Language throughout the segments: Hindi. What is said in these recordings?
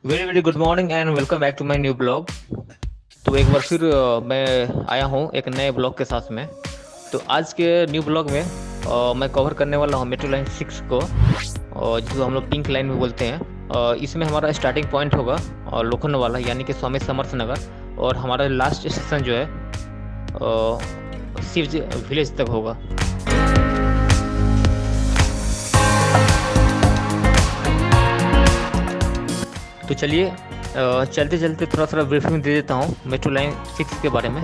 Very very good morning and welcome back to my new blog. तो एक बार फिर मैं आया हूँ एक नए ब्लॉग के साथ में। तो आज के न्यू ब्लॉग में मैं कवर करने वाला हूँ मेट्रो लाइन 6 को, जिसको हम लोग पिंक लाइन में बोलते हैं। इसमें हमारा स्टार्टिंग पॉइंट होगा लोखंडवाला यानी कि स्वामी समर्थ नगर, और हमारा लास्ट स्टेशन जो है सिप्ज विलेज तक होगा। तो चलिए चलते चलते थोड़ा थोड़ा ब्रीफिंग दे देता हूँ मेट्रो लाइन 6 के बारे में।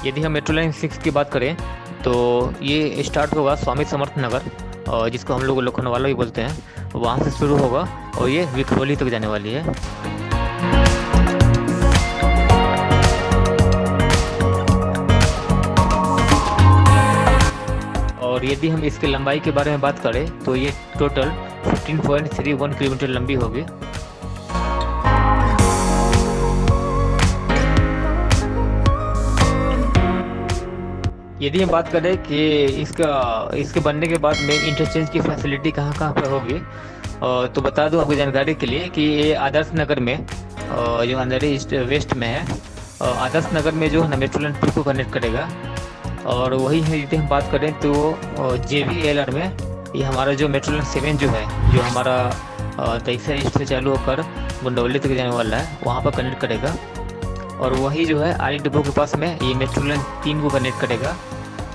यदि हम मेट्रो लाइन 6 की बात करें तो ये स्टार्ट होगा स्वामी समर्थ नगर, जिसको हम लोग लोखंडवाला भी बोलते हैं, वहाँ से शुरू होगा और ये विक्रोली तक जाने वाली है। और यदि हम इसके लंबाई के बारे में बात करें तो ये टोटल 15.31 किलोमीटर लंबी होगी। यदि हम बात करें कि इसके बनने के बाद में इंटरचेंज की फैसिलिटी कहाँ कहाँ पर होगी, तो बता दूं आपकी जानकारी के लिए कि ये आदर्श नगर में, जो अंधेरी ईस्ट वेस्ट में है, आदर्श नगर में जो है ना मेट्रो लाइन 2 को कनेक्ट करेगा। और वही है, यदि हम बात करें तो JBLR में ये हमारा जो मेट्रो लाइन 7 जो है, जो हमारा तैसा ईस्ट से चालू होकर बुंडौली तक जाने वाला है, वहाँ पर कनेक्ट करेगा। और वही जो है आरी डिपो के पास में ये मेट्रो लाइन 3 को कनेक्ट करेगा।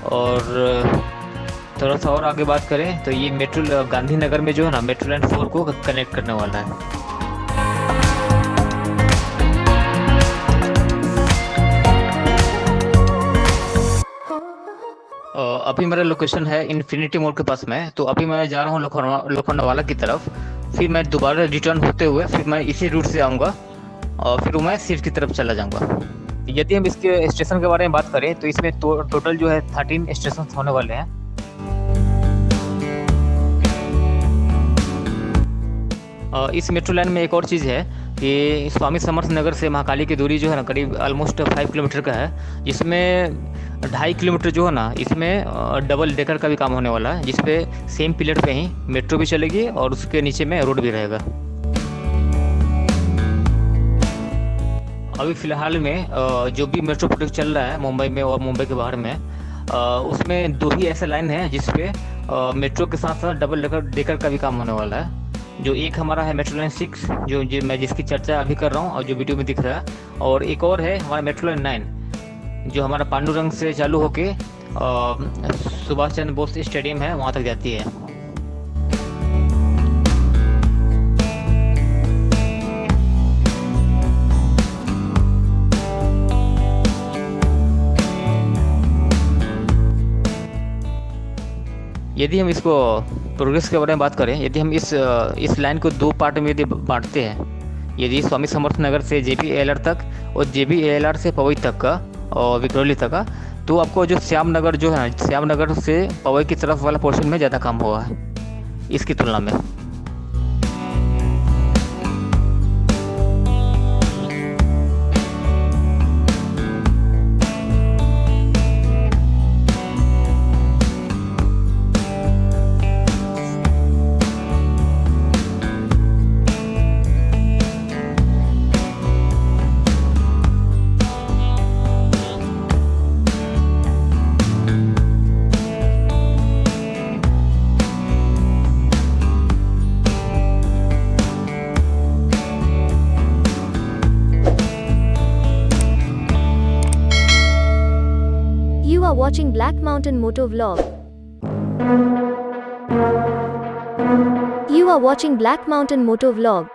और थोड़ा सा और आगे बात करें तो ये मेट्रो गांधीनगर में जो है ना मेट्रो लाइन 4 को कनेक्ट करने वाला है। अभी मेरा लोकेशन है इन्फिनिटी मॉल के पास में, तो अभी मैं जा रहा हूँ लोखंडवाला की तरफ। फिर मैं दोबारा रिटर्न होते हुए फिर मैं इसी रूट से आऊँगा और फिर मैं सिप्ज की तरफ चला जाऊंगा। यदि हम इसके स्टेशन के बारे में बात करें तो इसमें टोटल जो है 13 स्टेशन होने वाले हैं। इस मेट्रो लाइन में एक और चीज़ है कि स्वामी समर्थ नगर से महाकाली की दूरी जो है ना करीब ऑलमोस्ट 5 किलोमीटर का है, जिसमें 2.5 किलोमीटर जो है ना इसमें डबल डेकर का भी काम होने वाला है, जिसपे सेम पिलर पे ही मेट्रो भी चलेगी और उसके नीचे में रोड भी रहेगा। अभी फ़िलहाल में जो भी मेट्रो प्रोजेक्ट चल रहा है मुंबई में और मुंबई के बाहर में, उसमें 2 ही ऐसे लाइन है जिसपे मेट्रो के साथ साथ डबल डेकर का भी काम होने वाला है। जो एक हमारा है मेट्रो लाइन 6 जो मैं जिसकी चर्चा अभी कर रहा हूँ और जो वीडियो में दिख रहा है, और एक और है हमारा मेट्रो लाइन 9 जो हमारा पांडुरंग से चालू होके सुभाष चंद्र बोस स्टेडियम है वहाँ तक जाती है। यदि हम इसको प्रोग्रेस के बारे में बात करें, यदि हम इस लाइन को 2 पार्ट में यदि बांटते हैं, यदि स्वामी समर्थ नगर से JBLR तक और JBLR से पवई तक का और विक्रोली तक का, तो आपको जो श्याम नगर जो है ना, श्याम नगर से पवई की तरफ वाला पोर्शन में ज़्यादा काम हुआ है इसकी तुलना में। You are watching Black Mountain Moto Vlog. You are watching Black Mountain Moto Vlog.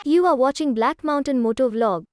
You are watching Black Mountain Moto Vlog.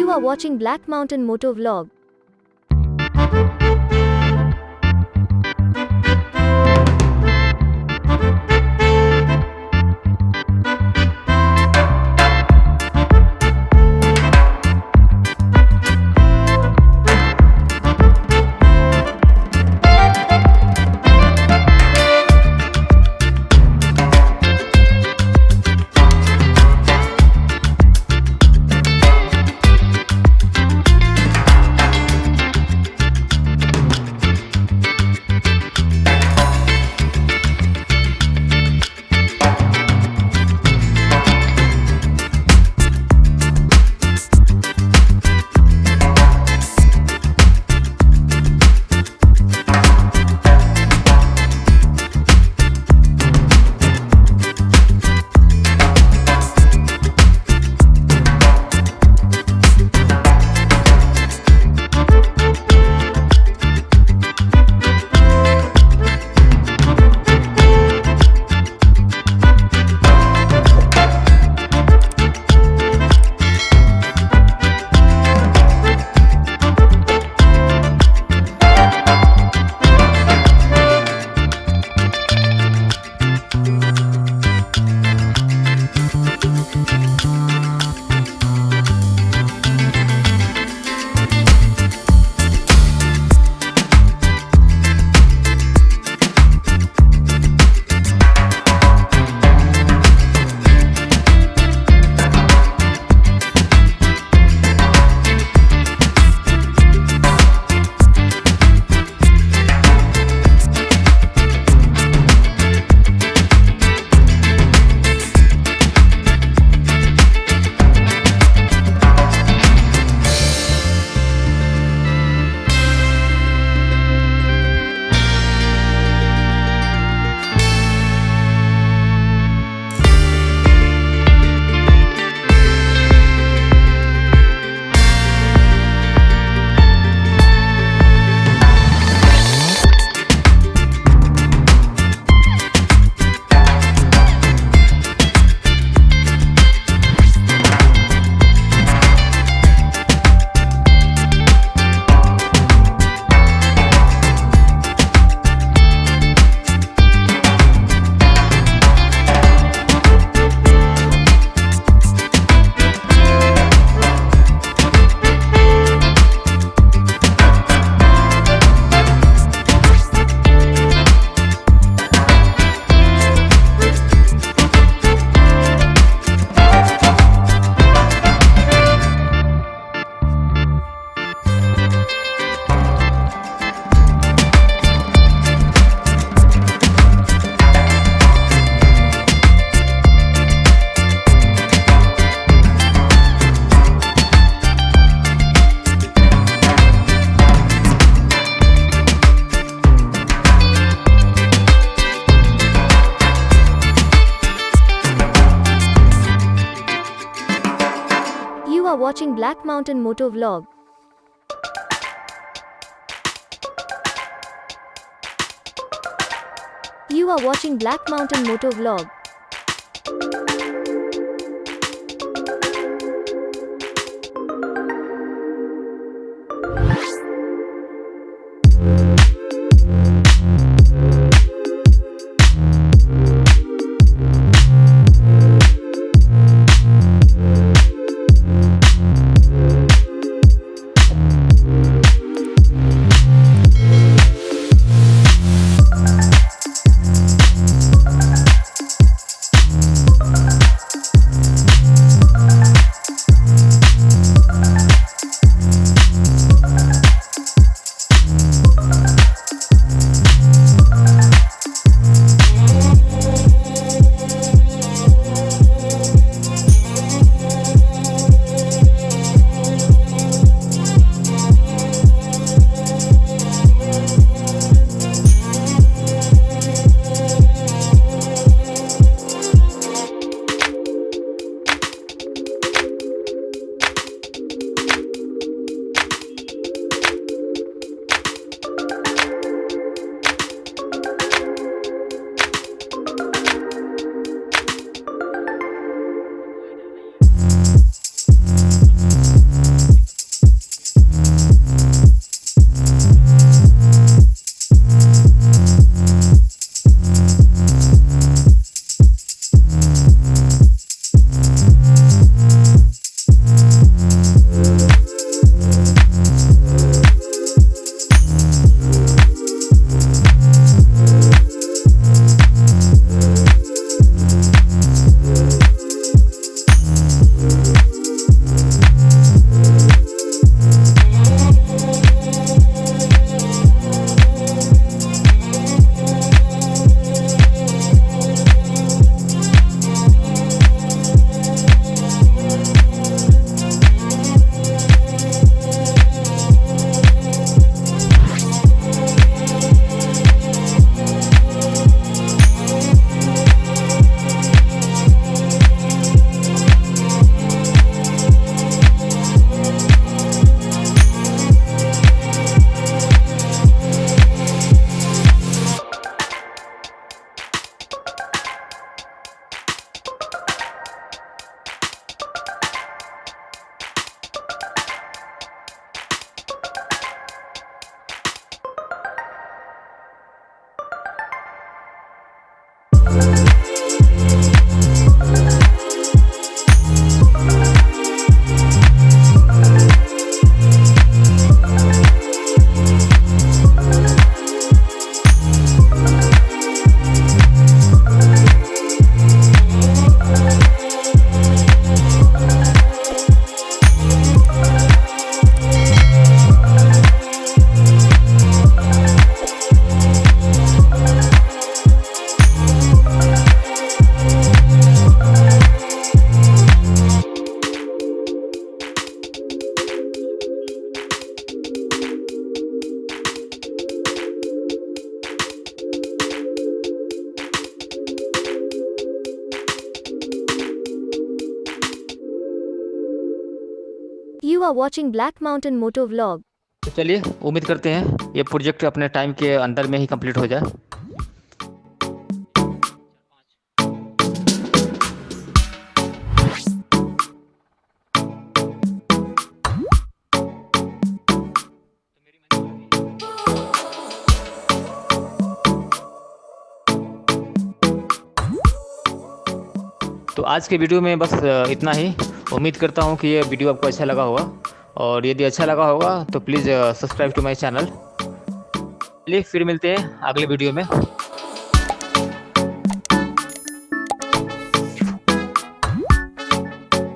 You are watching Black Mountain Moto Vlog. watching Black Mountain Moto Vlog. You are watching Black Mountain Moto Vlog. You are watching Black Mountain Moto Vlog. तो चलिए उम्मीद करते हैं ये प्रोजेक्ट अपने टाइम के अंदर में ही कंप्लीट हो जाए। तो आज के वीडियो में बस इतना ही। उम्मीद करता हूँ कि ये वीडियो आपको अच्छा लगा होगा, और यदि अच्छा लगा होगा तो please subscribe to my channel. चलिए फिर मिलते हैं अगले वीडियो में।